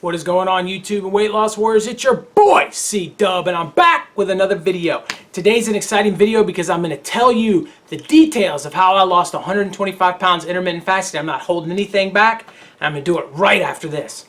What is going on, YouTube and weight loss warriors? It's your boy C-Dub, and I'm back with another video. Today's an exciting video because I'm going to tell you the details of how I lost 125 pounds intermittent fasting. I'm not holding anything back, and I'm going to do it right after this.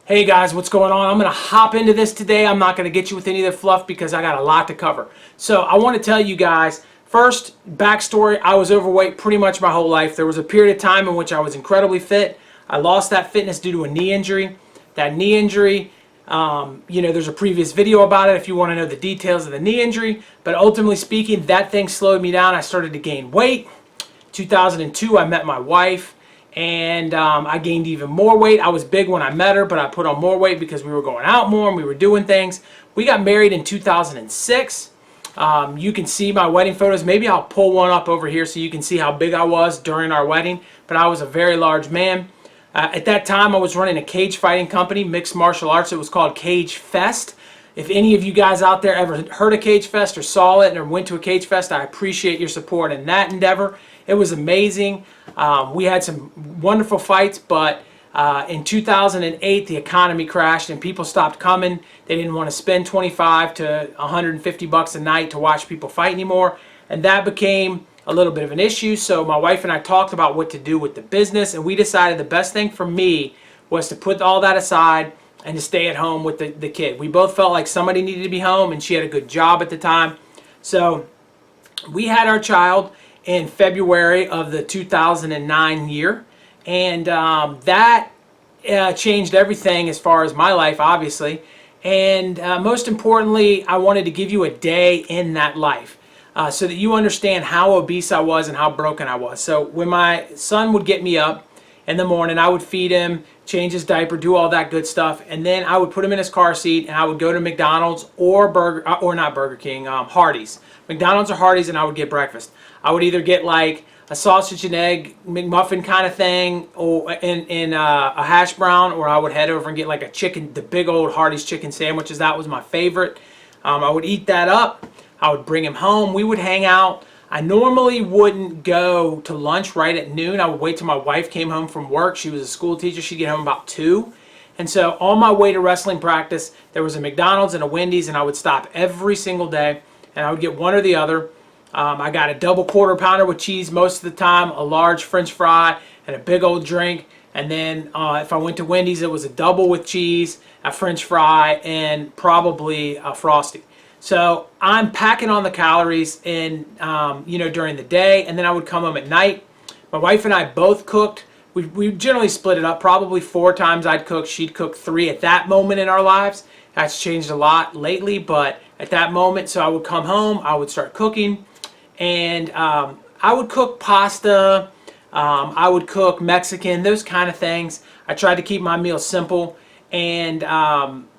Hey guys, what's going on? I'm going to hop into this today. I'm not going to get you with any of the fluff because I got a lot to cover. So I want to tell you guys, first, backstory, I was overweight pretty much my whole life. There was a period of time in which I was incredibly fit. I lost that fitness due to a knee injury. That knee injury, there's a previous video about it if you want to know the details of the knee injury. But ultimately speaking, that thing slowed me down. I started to gain weight. 2002, I met my wife. And I gained even more weight. I was big when I met her, but I put on more weight because we were going out more and we were doing things. We got married in 2006. You can see my wedding photos. Maybe I'll pull one up over here so you can see how big I was during our wedding. But I was a very large man. At that time, I was running a cage fighting company, mixed martial arts. It was called Cage Fest. If any of you guys out there ever heard of Cage Fest or saw it or went to a Cage Fest, I appreciate your support in that endeavor. It was amazing. We had some wonderful fights, but in 2008, the economy crashed and people stopped coming. They didn't want to spend 25 to 150 bucks a night to watch people fight anymore, and that became a little bit of an issue. So my wife and I talked about what to do with the business, and we decided the best thing for me was to put all that aside and to stay at home with the kid. We both felt like somebody needed to be home, and she had a good job at the time. So we had our child in February of the 2009 year, and that changed everything as far as my life, obviously. And most importantly, I wanted to give you a day in that life so that you understand how obese I was and how broken I was. So when my son would get me up in the morning, I would feed him, change his diaper, do all that good stuff, and then I would put him in his car seat and I would go to McDonald's or Hardee's. McDonald's or Hardee's, and I would get breakfast. I would either get like a sausage and egg McMuffin kind of thing, or in a hash brown, or I would head over and get like a chicken, the big old Hardee's chicken sandwiches. That was my favorite. I would eat that up. I would bring him home. We would hang out. I normally wouldn't go to lunch right at noon. I would wait till my wife came home from work. She was a school teacher. She'd get home about 2. And so on my way to wrestling practice, there was a McDonald's and a Wendy's, and I would stop every single day, and I would get one or the other. I got a double quarter pounder with cheese most of the time, a large French fry, and a big old drink. And then if I went to Wendy's, it was a double with cheese, a French fry, and probably a Frosty. So I'm packing on the calories in, during the day, and then I would come home at night. My wife and I both cooked. We generally split it up. Probably 4 times I'd cook. She'd cook 3 at that moment in our lives. That's changed a lot lately, but at that moment, so I would come home, I would start cooking, and I would cook pasta, I would cook Mexican, those kind of things. I tried to keep my meals simple, and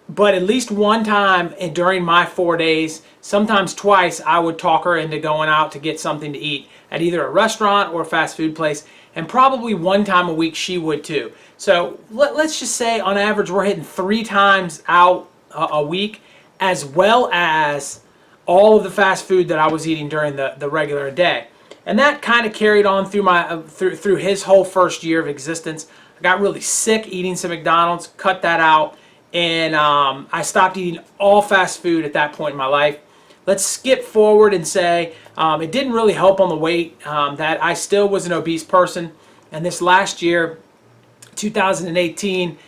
but at least one time during my 4 days, sometimes twice, I would talk her into going out to get something to eat at either a restaurant or a fast food place, and probably 1 time a week she would too. So let's just say on average we're hitting 3 times out a week, as well as all of the fast food that I was eating during the regular day. And that kind of carried on through my through his whole first year of existence. I got really sick eating some McDonald's, cut that out, and I stopped eating all fast food at that point in my life. Let's skip forward and say it didn't really help on the weight, that I still was an obese person. And this last year, 2018,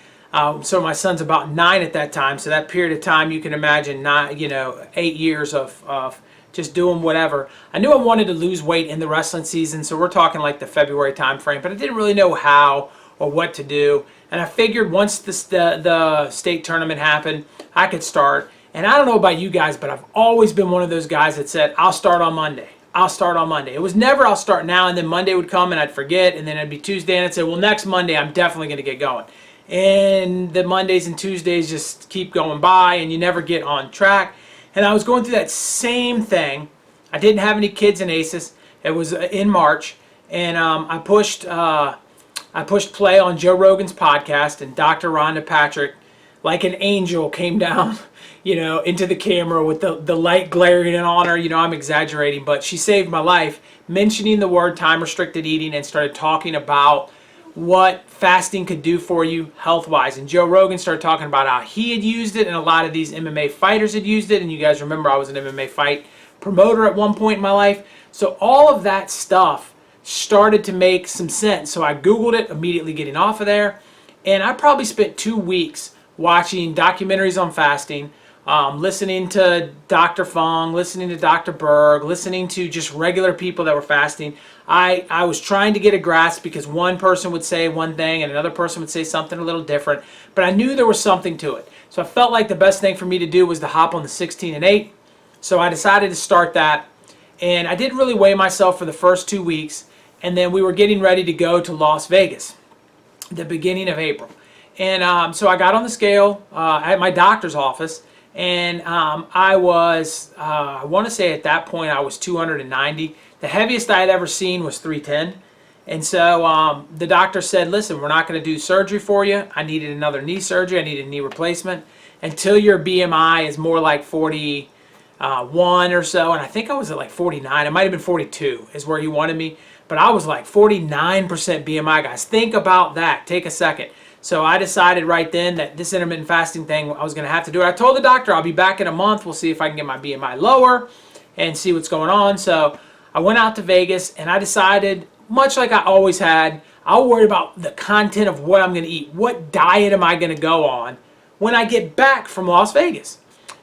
so my son's about 9 at that time, so that period of time you can imagine, 8 years of just doing whatever. I knew I wanted to lose weight in the wrestling season, so we're talking like the February time frame, but I didn't really know how or what to do. And I figured once the state tournament happened, I could start. And I don't know about you guys, but I've always been one of those guys that said, I'll start on Monday. I'll start on Monday. It was never I'll start now, and then Monday would come and I'd forget, and then it'd be Tuesday and I'd say, well, next Monday I'm definitely going to get going. And the Mondays and Tuesdays just keep going by and you never get on track. And I was going through that same thing. I didn't have any kids in ACES. It was in March, and I pushed play on Joe Rogan's podcast, and Dr. Rhonda Patrick like an angel came down, into the camera with the light glaring on her. I'm exaggerating, but she saved my life, mentioning the word time restricted eating and started talking about what fasting could do for you health-wise. And Joe Rogan started talking about how he had used it and a lot of these MMA fighters had used it. And you guys remember I was an MMA fight promoter at one point in my life. So all of that stuff started to make some sense. So I Googled it, immediately getting off of there. And I probably spent 2 weeks watching documentaries on fasting, listening to Dr. Fung, listening to Dr. Berg, listening to just regular people that were fasting. I was trying to get a grasp because one person would say one thing and another person would say something a little different, but I knew there was something to it. So I felt like the best thing for me to do was to hop on the 16 and 8. So I decided to start that, and I didn't really weigh myself for the first 2 weeks, and then we were getting ready to go to Las Vegas, the beginning of April. And so I got on the scale at my doctor's office, and I was, I want to say at that point I was 290. The heaviest I had ever seen was 310. And so the doctor said, listen, we're not going to do surgery for you. I needed another knee surgery. I needed a knee replacement until your BMI is more like 41 or so. And I think I was at like 49. It might have been 42 is where he wanted me. But I was like 49% BMI, guys. Think about that. Take a second. So I decided right then that this intermittent fasting thing, I was going to have to do it. I told the doctor I'll be back in a month. We'll see if I can get my BMI lower and see what's going on. So I went out to Vegas and I decided, much like I always had, I'll worry about the content of what I'm going to eat. What diet am I going to go on when I get back from Las Vegas?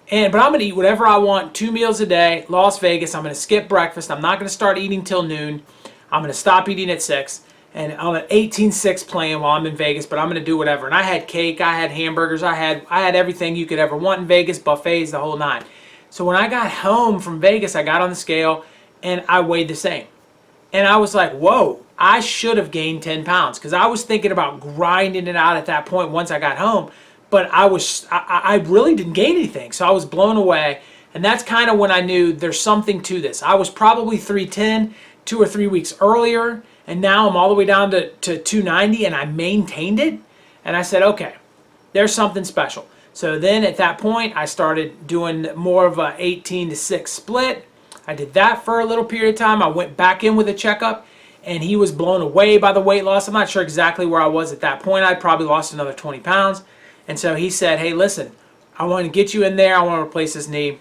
But I'm going to eat whatever I want, 2 meals a day, Las Vegas. I'm going to skip breakfast. I'm not going to start eating till noon. I'm going to stop eating at 6. And I'm at 18-6 playing while I'm in Vegas, but I'm going to do whatever. And I had cake, I had hamburgers, I had everything you could ever want in Vegas, buffets, the whole nine. So when I got home from Vegas, I got on the scale and I weighed the same. And I was like, whoa, I should have gained 10 pounds because I was thinking about grinding it out at that point once I got home. But I really didn't gain anything. So I was blown away. And that's kind of when I knew there's something to this. I was probably 310 2 or 3 weeks earlier. And now I'm all the way down to 290 and I maintained it. And I said, okay, there's something special. So then at that point, I started doing more of a 18-6 split. I did that for a little period of time. I went back in with a checkup and he was blown away by the weight loss. I'm not sure exactly where I was at that point. I'd probably lost another 20 pounds. And so he said, hey, listen, I want to get you in there. I want to replace this knee.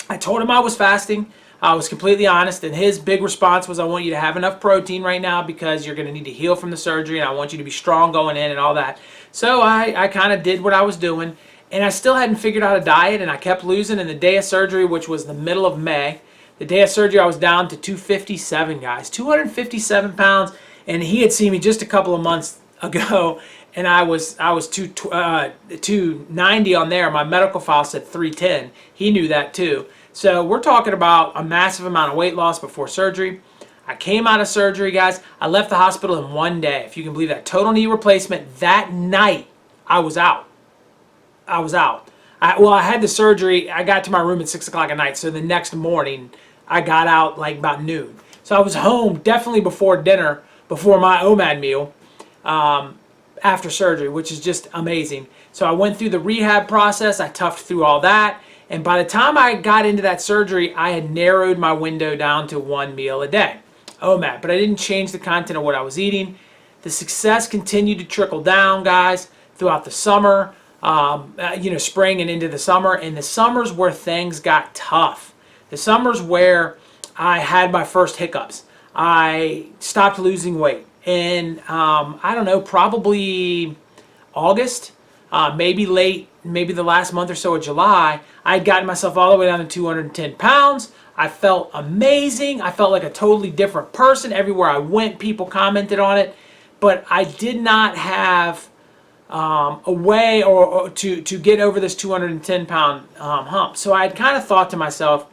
I told him I was fasting. I was completely honest, and his big response was, I want you to have enough protein right now because you're going to need to heal from the surgery, and I want you to be strong going in and all that. So I kind of did what I was doing, and I still hadn't figured out a diet, and I kept losing. And the day of surgery, which was the middle of May, the day of surgery, I was down to 257, guys, 257 pounds, and he had seen me just a couple of months ago, and I was 290 on there. My medical file said 310. He knew that too. So we're talking about a massive amount of weight loss before surgery. I came out of surgery, guys. I left the hospital in 1 day, if you can believe that. Total knee replacement. That night, I was out. I had the surgery. I got to my room at 6 o'clock at night. So the next morning, I got out like about noon. So I was home definitely before dinner, before my OMAD meal, after surgery, which is just amazing. So I went through the rehab process. I toughed through all that. And by the time I got into that surgery, I had narrowed my window down to 1 meal a day, OMAD. But I didn't change the content of what I was eating. The success continued to trickle down, guys, throughout the summer, spring and into the summer. And the summers where things got tough. The summers where I had my first hiccups. I stopped losing weight. And I don't know, probably August, maybe the last month or so of July, I had gotten myself all the way down to 210 pounds. I felt amazing. I felt like a totally different person. Everywhere I went, people commented on it. But I did not have a way or to get over this 210 pound hump. So I had kind of thought to myself,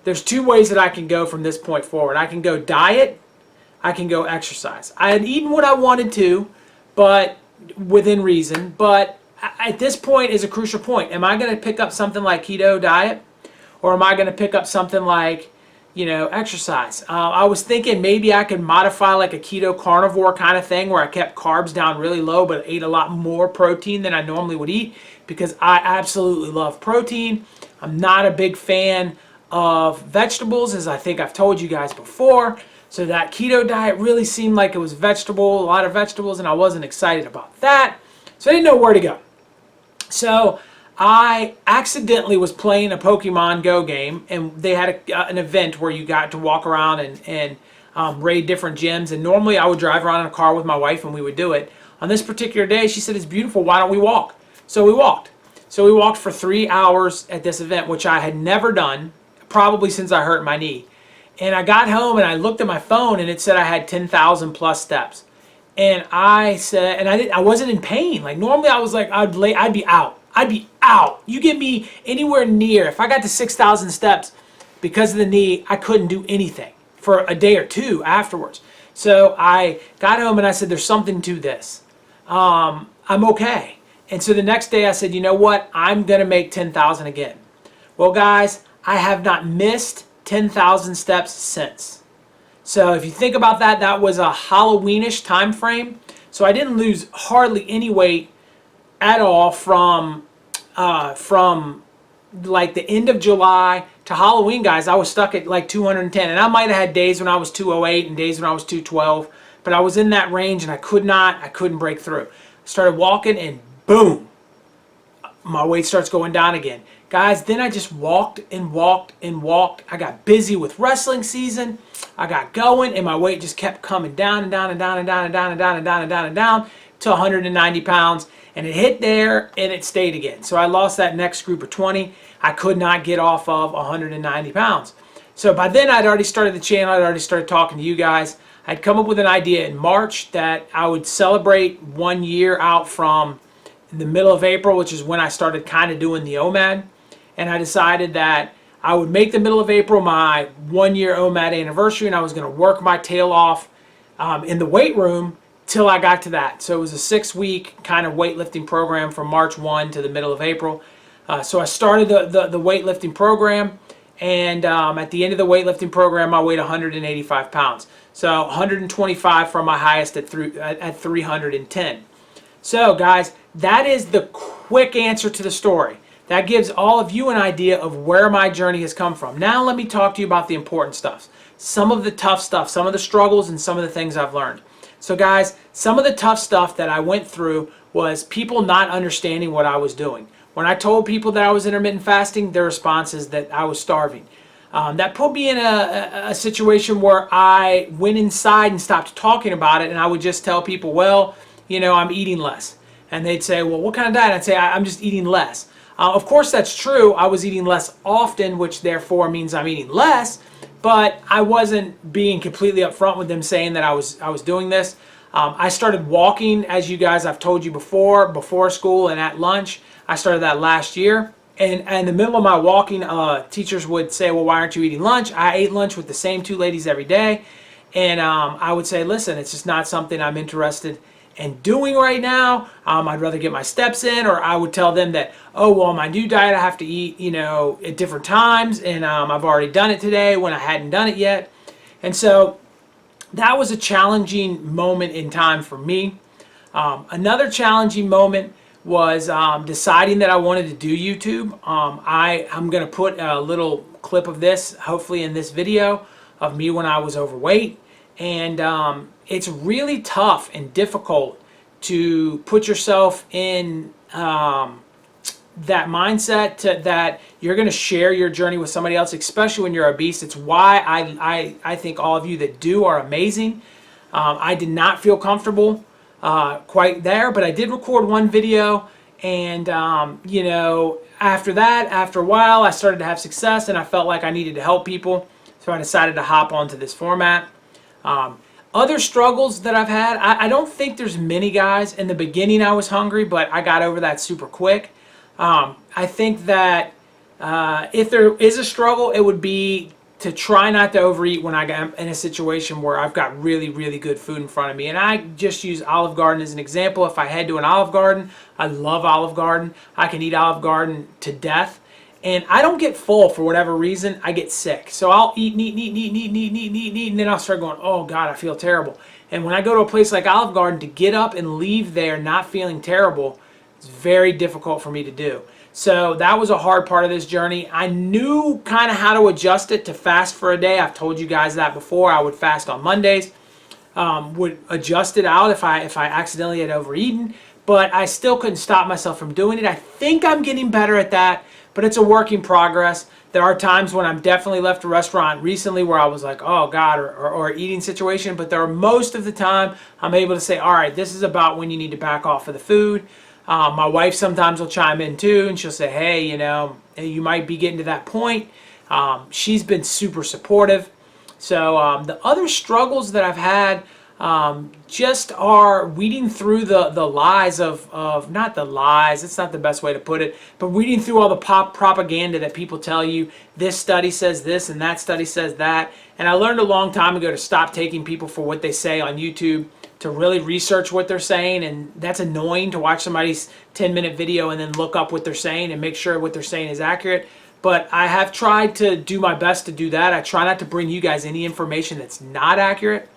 there's 2 ways that I can go from this point forward. I can go diet. I can go exercise. I had eaten what I wanted to, but within reason. But at this point is a crucial point. Am I going to pick up something like keto diet? Or am I going to pick up something like, exercise. I was thinking maybe I could modify like a keto carnivore kind of thing where I kept carbs down really low but ate a lot more protein than I normally would eat, because I absolutely love protein. I'm not a big fan of vegetables, as I think I've told you guys before. So that keto diet really seemed like it was a lot of vegetables, and I wasn't excited about that. So I didn't know where to go. So I accidentally was playing a Pokemon Go game, and they had an event where you got to walk around and raid different gyms. And normally I would drive around in a car with my wife and we would do it. On this particular day, she said, "It's beautiful, why don't we walk?" So we walked. So we walked for 3 hours at this event, which I had never done, probably since I hurt my knee. And I got home and I looked at my phone and it said I had 10,000 plus steps. And I said, and I wasn't in pain. Like normally I was like, I'd be out. I'd be out. You get me anywhere near, if I got to 6,000 steps because of the knee, I couldn't do anything for a day or two afterwards. So I got home and I said, there's something to this. I'm okay. And so the next day I said, you know what? I'm going to make 10,000 again. Well, guys, I have not missed 10,000 steps since. So if you think about that, that was a Halloweenish time frame. So I didn't lose hardly any weight at all from like the end of July to Halloween, guys. I was stuck at like 210, and I might have had days when I was 208 and days when I was 212, but I was in that range and I couldn't break through. I started walking and boom, my weight starts going down again. Guys, then I just walked and walked and walked. I got busy with wrestling season. I got going and my weight just kept coming down and down and down and down and down and down and down and down and down to 190 pounds. And it hit there and it stayed again. So I lost that next group of 20. I could not get off of 190 pounds. So by then I'd already started the channel. I'd already started talking to you guys. I'd come up with an idea in March that I would celebrate 1 year out from the middle of April, which is when I started kind of doing the OMAD. And I decided that I would make the middle of April my 1 year OMAD anniversary, and I was going to work my tail off in the weight room till I got to that. So it was a 6-week kind of weightlifting program from March 1 to the middle of April. So I started the weightlifting program, and at the end of the weightlifting program, I weighed 185 pounds. So 125 from my highest at 310. So guys, that is the quick answer to the story. That gives all of you an idea of where my journey has come from. Now let me talk to you about the important stuff. Some of the tough stuff, some of the struggles, and some of the things I've learned. So guys, some of the tough stuff that I went through was people not understanding what I was doing. When I told people that I was intermittent fasting, their response is that I was starving. That put me in a situation where I went inside and stopped talking about it, and I would just tell people, well, I'm eating less. And they'd say, well, what kind of diet? I'd say, I'm just eating less. Of course, that's true. I was eating less often, which therefore means I'm eating less. But I wasn't being completely upfront with them saying that I was doing this. I started walking, as you guys, I've told you before school and at lunch. I started that last year. And in the middle of my walking, teachers would say, well, why aren't you eating lunch? I ate lunch with the same 2 ladies every day. And I would say, listen, it's just not something I'm interested in doing right now. I'd rather get my steps in. Or I would tell them that, oh, well, my new diet, I have to eat, at different times. And I've already done it today when I hadn't done it yet. And so that was a challenging moment in time for me. Another challenging moment was deciding that I wanted to do YouTube. I'm going to put a little clip of this, hopefully in this video, of me when I was overweight. And it's really tough and difficult to put yourself in that mindset that you're going to share your journey with somebody else, especially when you're obese. It's why I think all of you that do are amazing. I did not feel comfortable quite there, but I did record one video, and after that, after a while, I started to have success, and I felt like I needed to help people, so I decided to hop onto this format. Other struggles that I've had, I don't think there's many, guys. In the beginning, I was hungry, but I got over that super quick. I think that if there is a struggle, it would be to try not to overeat when I get in a situation where I've got really, really good food in front of me. And I just use Olive Garden as an example. If I head to an Olive Garden, I love Olive Garden. I can eat Olive Garden to death. And I don't get full for whatever reason. I get sick. So I'll eat, and then I'll start going, oh God, I feel terrible. And when I go to a place like Olive Garden, to get up and leave there not feeling terrible, it's very difficult for me to do. So that was a hard part of this journey. I knew kind of how to adjust it to fast for a day. I've told you guys that before. I would fast on Mondays, would adjust it out if I accidentally had overeaten, but I still couldn't stop myself from doing it. I think I'm getting better at that, but it's a work in progress. There are times when I'm definitely left a restaurant recently where I was like, oh God, or eating situation, but there are most of the time I'm able to say, all right, this is about when you need to back off of the food. My wife sometimes will chime in too, and she'll say, hey, you know, you might be getting to that point. She's been super supportive. So the other struggles that I've had just are weeding through the lies of, not the lies, it's not the best way to put it, but weeding through all the propaganda that people tell you. This study says this and that study says that. And I learned a long time ago to stop taking people for what they say on YouTube, to really research what they're saying. And that's annoying to watch somebody's 10-minute video and then look up what they're saying and make sure what they're saying is accurate. But I have tried to do my best to do that. I try not to bring you guys any information that's not accurate.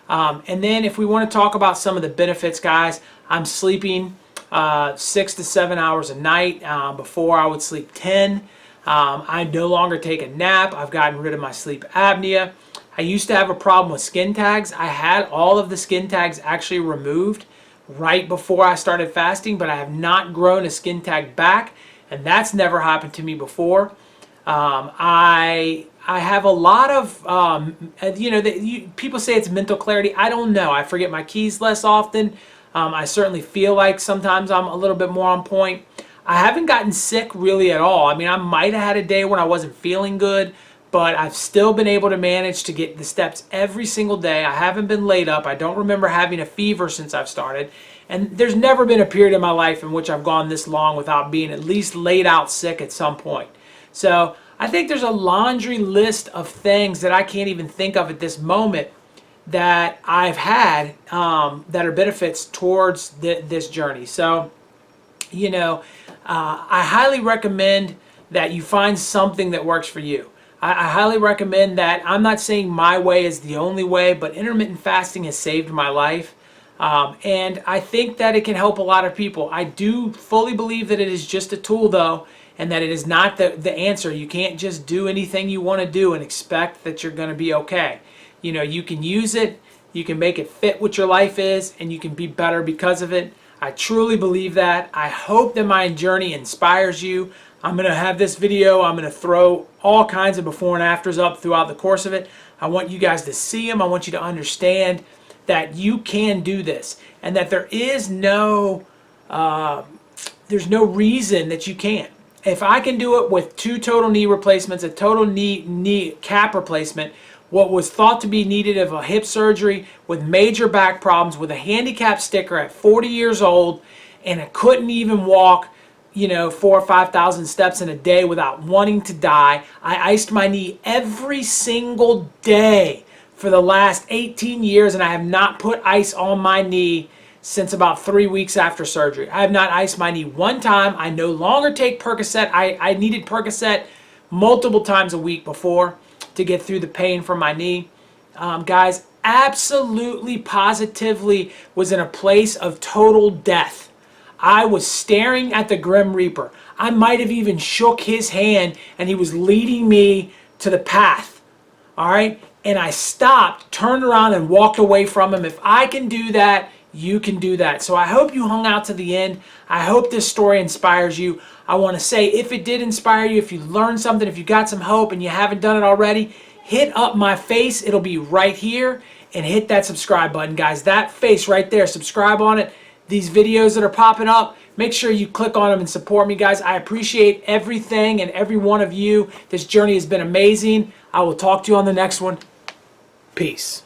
And then if we want to talk about some of the benefits, guys, I'm sleeping 6 to 7 hours a night. Before I would sleep 10. I no longer take a nap. I've gotten rid of my sleep apnea. I used to have a problem with skin tags. I had all of the skin tags actually removed right before I started fasting, but I have not grown a skin tag back, and that's never happened to me before. I have a lot of, people say it's mental clarity. I don't know. I forget my keys less often. I certainly feel like sometimes I'm a little bit more on point. I haven't gotten sick really at all. I mean, I might have had a day when I wasn't feeling good, but I've still been able to manage to get the steps every single day. I haven't been laid up. I don't remember having a fever since I've started. And there's never been a period in my life in which I've gone this long without being at least laid out sick at some point. So I think there's a laundry list of things that I can't even think of at this moment that I've had that are benefits towards this journey. So, I highly recommend that you find something that works for you. I highly recommend that. I'm not saying my way is the only way, but intermittent fasting has saved my life. And I think that it can help a lot of people. I do fully believe that it is just a tool, though, and that it is not the answer. You can't just do anything you want to do and expect that you're going to be okay. You can use it, you can make it fit what your life is, and you can be better because of it. I truly believe that. I hope that my journey inspires you. I'm going to have this video. I'm going to throw all kinds of before and afters up throughout the course of it. I want you guys to see them. I want you to understand that you can do this, and that there is no there's no reason that you can't. If I can do it with 2 total knee replacements, a total knee cap replacement, what was thought to be needed of a hip surgery, with major back problems, with a handicap sticker at 40 years old, and I couldn't even walk 4,000 or 5,000 steps in a day without wanting to die. I iced my knee every single day for the last 18 years, and I have not put ice on my knee since about 3 weeks after surgery. I have not iced my knee one time. I no longer take Percocet. I needed Percocet multiple times a week before to get through the pain from my knee. Guys, absolutely, positively was in a place of total death. I was staring at the Grim Reaper. I might have even shook his hand, and he was leading me to the path. All right? And I stopped, turned around, and walked away from him. If I can do that, you can do that. So I hope you hung out to the end. I hope this story inspires you. I want to say, if it did inspire you, if you learned something, if you got some hope and you haven't done it already, hit up my face. It'll be right here. And hit that subscribe button, guys. That face right there, subscribe on it. These videos that are popping up, make sure you click on them and support me, guys. I appreciate everything and every one of you. This journey has been amazing. I will talk to you on the next one. Peace.